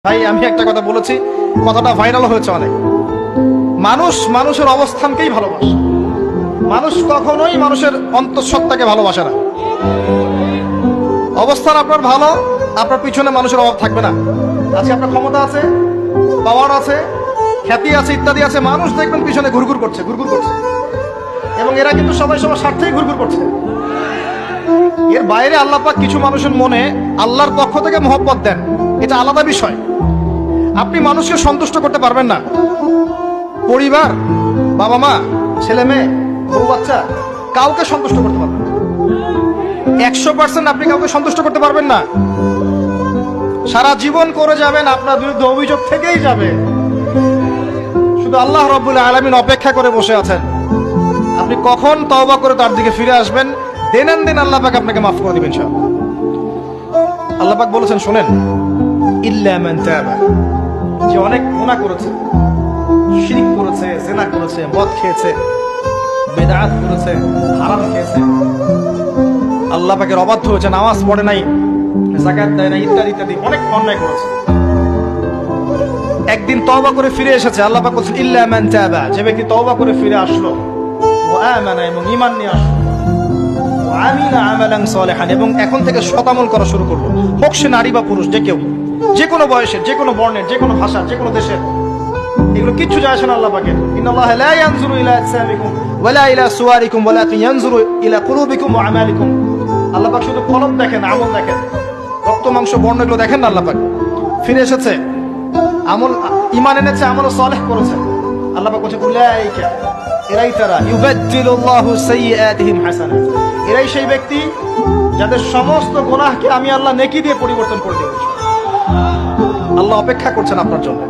ভাই আমি একটা কথা বলেছি, কথাটা ভাইরাল হয়েছে অনেক। মানুষ মানুষের অবস্থানকেই ভালোবাসে, মানুষ কখনোই মানুষের অন্তঃসত্ত্বাকে ভালোবাসে না। অবস্থান আপনার ভালো, আপনার পিছনে মানুষের অভাব থাকবে না। আজকে আপনার ক্ষমতা আছে, পাওয়ার আছে, খ্যাতি আছে, ইত্যাদি আছে, মানুষ দেখবেন পিছনে ঘুরঘুর করছে, ঘুরঘুর করছে, এবং এরা কিন্তু সবাই সবার স্বার্থেই ঘুরঘুর করছে। এর বাইরে আল্লাহ পাক কিছু মানুষের মনে আল্লাহর পক্ষ থেকে মহব্বত দেন, এটা আলাদা বিষয়। আপনি মানুষকে সন্তুষ্ট করতে পারবেন না। পরিবার, বাবা মা, ছেলে মেয়ে, বউ বাচ্চা, কাউকে সন্তুষ্ট করতে পারবেন না। 100% আপনি কাউকে সন্তুষ্ট করতে পারবেন না। সারা জীবন করে যাবেন, আপনার বিরুদ্ধে অভিযোগ থেকেই যাবে। শুধু আল্লাহ রাব্বুল আলামিন অপেক্ষা করে বসে আছেন, আপনি কখন তওবা করে তার দিকে ফিরে আসবেন। দিন আল্লাহ পাক আপনাকে মাফ করে দিবেন ইনশাআল্লাহ। আল্লাহ পাক বলেছেন, শোনেন, ইল্লা মান তাবা, যে অনেক গুনাহ করেছে, শিরক করেছে, জিনা করেছে, মদ খেয়েছে, বিদআত করেছে, হারাম খেয়েছে, আল্লাহ পাকের অবাধ্য হয়েছে, নামাজ পড়ে নাই, যাকাত দেয় নাই, ইত্যাদি ইত্যাদি অনেক অন্যায় করেছে। একদিন তওবা করে ফিরে এসেছে। আল্লাহ পাক বলেছেন, ইল্লা মান তাবা, যে ব্যক্তি তওবা করে ফিরে আসলো, ওয়া আমানা, এবং ঈমান নিয়ে আসলো, ওয়া আমিলা আমালান সালিহান, এবং এখন থেকে সৎ আমল করা শুরু করলো, হোক সে নারী বা পুরুষ, যে কেউ, যে কোনো বয়সের, যে কোনো বর্ণের, যে কোনো ভাষার, যে কোনো দেশের, এগুলো কিচ্ছু যায় আসে না আল্লাহ পাকের। ইন্নাল্লাহা লা ইয়ানজুরু ইলা আজসামিকুম ওয়ালা ইলা সুওয়ারিকুম ওয়ালাকিন ইয়ানজুরু ইলা কুলুবিকুম ওয়া আমালিকুম। আল্লাহ পাক শুধু কলব দেখেন, আমল দেখেন, রক্ত মাংস বর্ণ এগুলো দেখেন না। আল্লাহ পাক ফিরে এসেছে, আমল, ঈমান এনেছে, আমল সালেহ করেছে। আল্লাহ পাক বলেছে, উলাইকা, এরাই তারা, ইউবাদদিলুল্লাহু সাইয়্যাতিহিম হাসানাত, এরাই সেই ব্যক্তি যাদের সমস্ত গুনাহকে আমি আল্লাহ নেকি দিয়ে পরিবর্তন করে দেব। আল্লাহ অপেক্ষা করছেন আপনার জন্য।